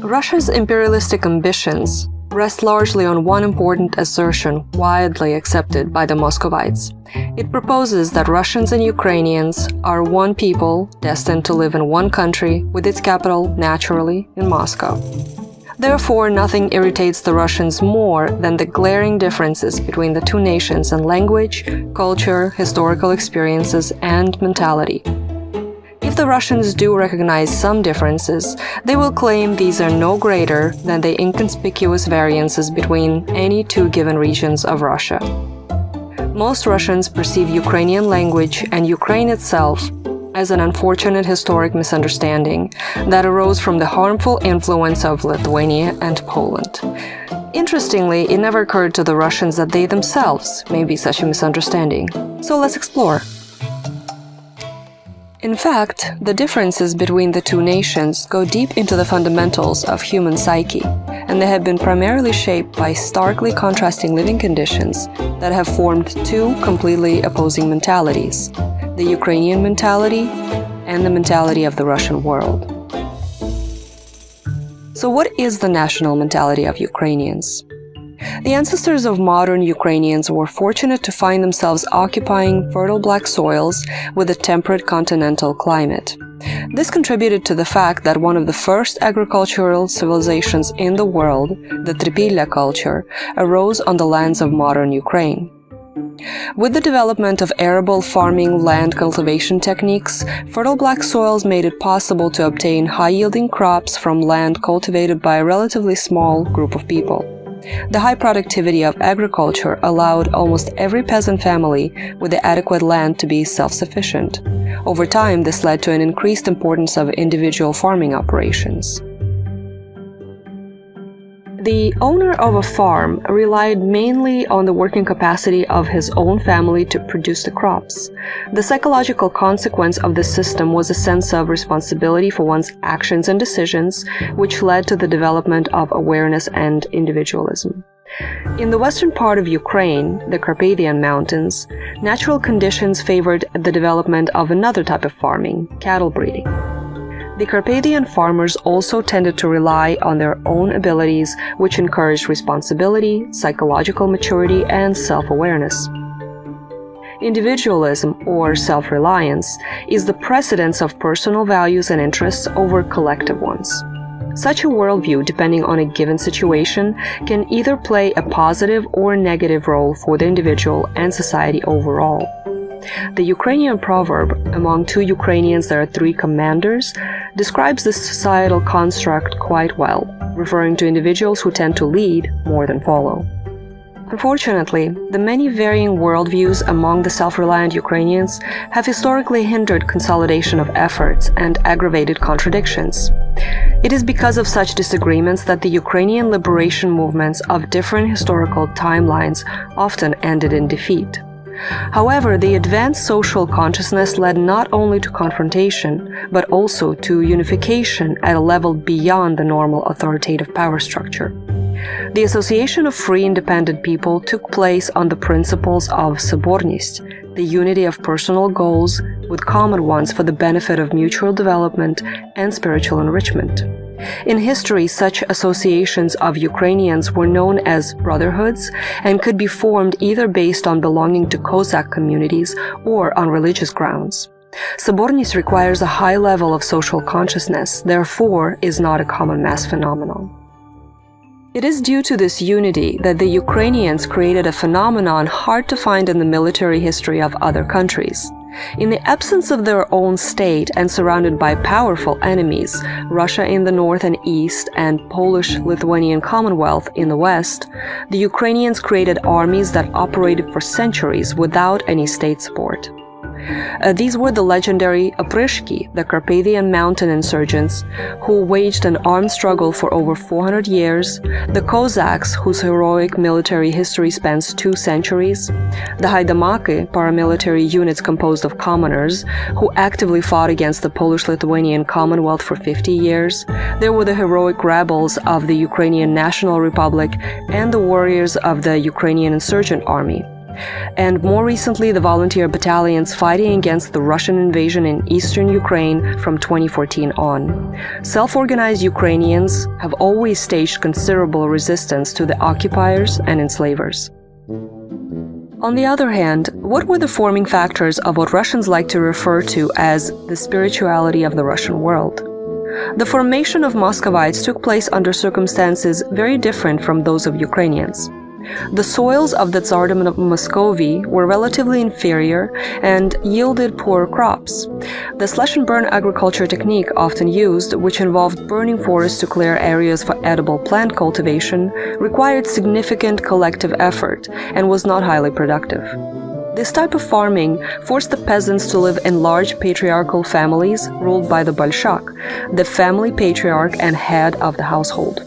Russia's imperialistic ambitions rest largely on one important assertion widely accepted by the Muscovites. It proposes that Russians and Ukrainians are one people destined to live in one country with its capital, naturally, in Moscow. Therefore, nothing irritates the Russians more than the glaring differences between the two nations in language, culture, historical experiences, and mentality. If the Russians do recognize some differences, they will claim these are no greater than the inconspicuous variances between any two given regions of Russia. Most Russians perceive Ukrainian language and Ukraine itself as an unfortunate historic misunderstanding that arose from the harmful influence of Lithuania and Poland. Interestingly, it never occurred to the Russians that they themselves may be such a misunderstanding. So let's explore. In fact, the differences between the two nations go deep into the fundamentals of human psyche, and they have been primarily shaped by starkly contrasting living conditions that have formed two completely opposing mentalities: the Ukrainian mentality and the mentality of the Russian world. So what is the national mentality of Ukrainians? The ancestors of modern Ukrainians were fortunate to find themselves occupying fertile black soils with a temperate continental climate. This contributed to the fact that one of the first agricultural civilizations in the world, the Tripilya culture, arose on the lands of modern Ukraine. With the development of arable farming land cultivation techniques, fertile black soils made it possible to obtain high-yielding crops from land cultivated by a relatively small group of people. The high productivity of agriculture allowed almost every peasant family with the adequate land to be self-sufficient. Over time, this led to an increased importance of individual farming operations. The owner of a farm relied mainly on the working capacity of his own family to produce the crops. The psychological consequence of this system was a sense of responsibility for one's actions and decisions, which led to the development of awareness and individualism. In the western part of Ukraine, the Carpathian Mountains, natural conditions favored the development of another type of farming, cattle breeding. The Carpathian farmers also tended to rely on their own abilities, which encouraged responsibility, psychological maturity, and self-awareness. Individualism, or self-reliance, is the precedence of personal values and interests over collective ones. Such a worldview, depending on a given situation, can either play a positive or negative role for the individual and society overall. The Ukrainian proverb, "Among two Ukrainians there are three commanders," describes this societal construct quite well, referring to individuals who tend to lead more than follow. Unfortunately, the many varying worldviews among the self-reliant Ukrainians have historically hindered consolidation of efforts and aggravated contradictions. It is because of such disagreements that the Ukrainian liberation movements of different historical timelines often ended in defeat. However, the advanced social consciousness led not only to confrontation, but also to unification at a level beyond the normal authoritative power structure. The association of free independent people took place on the principles of sobornost, the unity of personal goals with common ones for the benefit of mutual development and spiritual enrichment. In history, such associations of Ukrainians were known as brotherhoods and could be formed either based on belonging to Cossack communities or on religious grounds. Sobornost requires a high level of social consciousness, therefore is not a common mass phenomenon. It is due to this unity that the Ukrainians created a phenomenon hard to find in the military history of other countries. In the absence of their own state and surrounded by powerful enemies, Russia in the north and east and Polish-Lithuanian Commonwealth in the west, the Ukrainians created armies that operated for centuries without any state support. These were the legendary Oprishki, the Carpathian mountain insurgents, who waged an armed struggle for over 400 years, the Cossacks, whose heroic military history spans 2 centuries, the Haidamaki, paramilitary units composed of commoners, who actively fought against the Polish-Lithuanian Commonwealth for 50 years, there were the heroic rebels of the Ukrainian National Republic and the warriors of the Ukrainian Insurgent Army. and more recently the volunteer battalions fighting against the Russian invasion in eastern Ukraine from 2014 on. Self-organized Ukrainians have always staged considerable resistance to the occupiers and enslavers. On the other hand, what were the forming factors of what Russians like to refer to as the spirituality of the Russian world? The formation of Muscovites took place under circumstances very different from those of Ukrainians. The soils of the Tsardom of Muscovy were relatively inferior and yielded poor crops. The slash-and-burn agriculture technique often used, which involved burning forests to clear areas for edible plant cultivation, required significant collective effort and was not highly productive. This type of farming forced the peasants to live in large patriarchal families ruled by the Bolshak, the family patriarch and head of the household.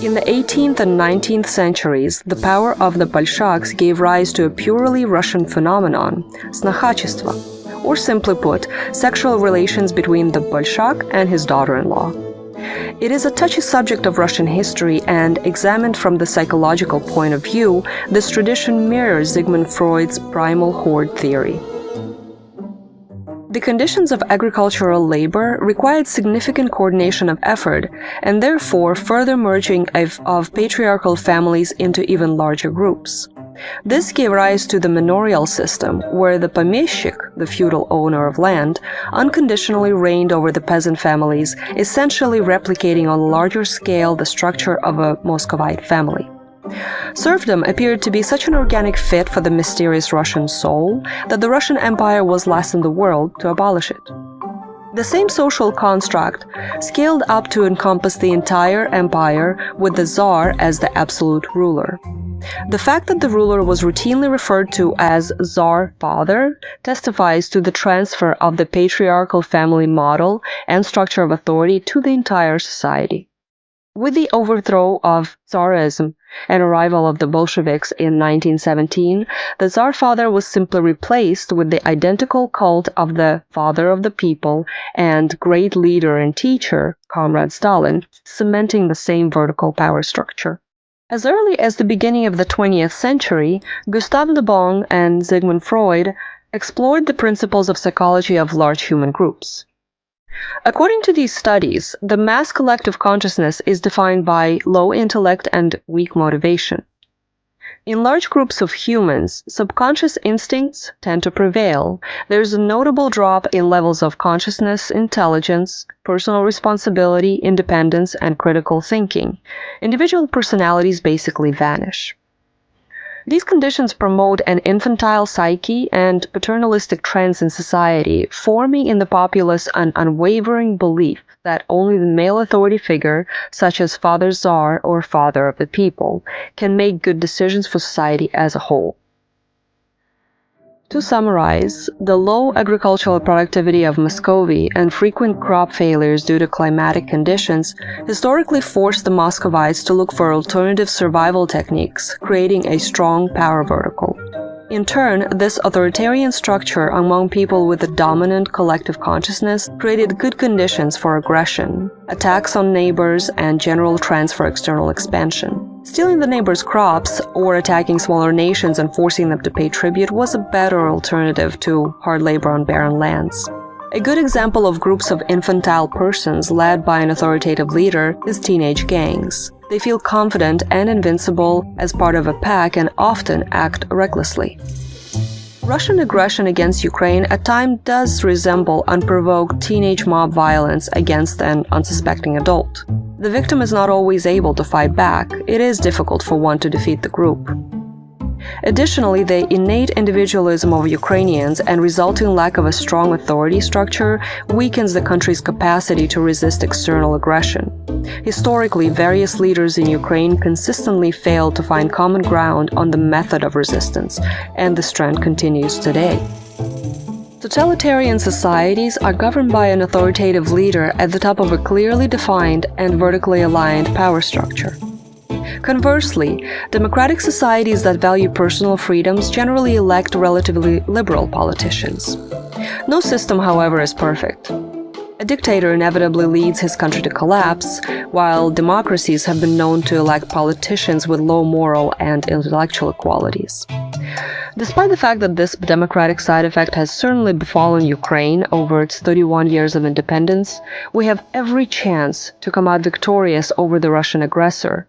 In the 18th and 19th centuries, the power of the Bolshaks gave rise to a purely Russian phenomenon, snakhachestvo, or simply put, sexual relations between the Bolshak and his daughter-in-law. It is a touchy subject of Russian history, and examined from the psychological point of view, this tradition mirrors Sigmund Freud's primal horde theory. The conditions of agricultural labor required significant coordination of effort, and therefore further merging of patriarchal families into even larger groups. This gave rise to the manorial system, where the pomeshchik, the feudal owner of land, unconditionally reigned over the peasant families, essentially replicating on a larger scale the structure of a Muscovite family. Serfdom appeared to be such an organic fit for the mysterious Russian soul that the Russian Empire was last in the world to abolish it. The same social construct scaled up to encompass the entire empire, with the Tsar as the absolute ruler. The fact that the ruler was routinely referred to as Tsar Father testifies to the transfer of the patriarchal family model and structure of authority to the entire society. With the overthrow of Tsarism and arrival of the Bolsheviks in 1917, the Tsar Father was simply replaced with the identical cult of the Father of the People and great leader and teacher, Comrade Stalin, cementing the same vertical power structure. As early as the beginning of the 20th century, Gustave Le Bon and Sigmund Freud explored the principles of psychology of large human groups. According to these studies, the mass collective consciousness is defined by low intellect and weak motivation. In large groups of humans, subconscious instincts tend to prevail. There is a notable drop in levels of consciousness, intelligence, personal responsibility, independence, and critical thinking. Individual personalities basically vanish. These conditions promote an infantile psyche and paternalistic trends in society, forming in the populace an unwavering belief that only the male authority figure, such as Father Tsar or Father of the People, can make good decisions for society as a whole. To summarize, the low agricultural productivity of Muscovy and frequent crop failures due to climatic conditions historically forced the Muscovites to look for alternative survival techniques, creating a strong power vertical. In turn, this authoritarian structure among people with a dominant collective consciousness created good conditions for aggression, attacks on neighbors, and general trends for external expansion. Stealing the neighbors' crops or attacking smaller nations and forcing them to pay tribute was a better alternative to hard labor on barren lands. A good example of groups of infantile persons led by an authoritative leader is teenage gangs. They feel confident and invincible as part of a pack and often act recklessly. Russian aggression against Ukraine at times does resemble unprovoked teenage mob violence against an unsuspecting adult. The victim is not always able to fight back. It is difficult for one to defeat the group. Additionally, the innate individualism of Ukrainians and resulting lack of a strong authority structure weakens the country's capacity to resist external aggression. Historically, various leaders in Ukraine consistently failed to find common ground on the method of resistance, and this trend continues today. Totalitarian societies are governed by an authoritative leader at the top of a clearly defined and vertically aligned power structure. Conversely, democratic societies that value personal freedoms generally elect relatively liberal politicians. No system, however, is perfect. A dictator inevitably leads his country to collapse, while democracies have been known to elect politicians with low moral and intellectual qualities. Despite the fact that this democratic side effect has certainly befallen Ukraine over its 31 years of independence, we have every chance to come out victorious over the Russian aggressor.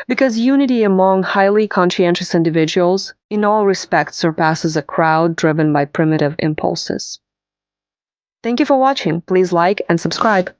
Because unity among highly conscientious individuals in all respects surpasses a crowd driven by primitive impulses. Thank you for watching. Please like and subscribe.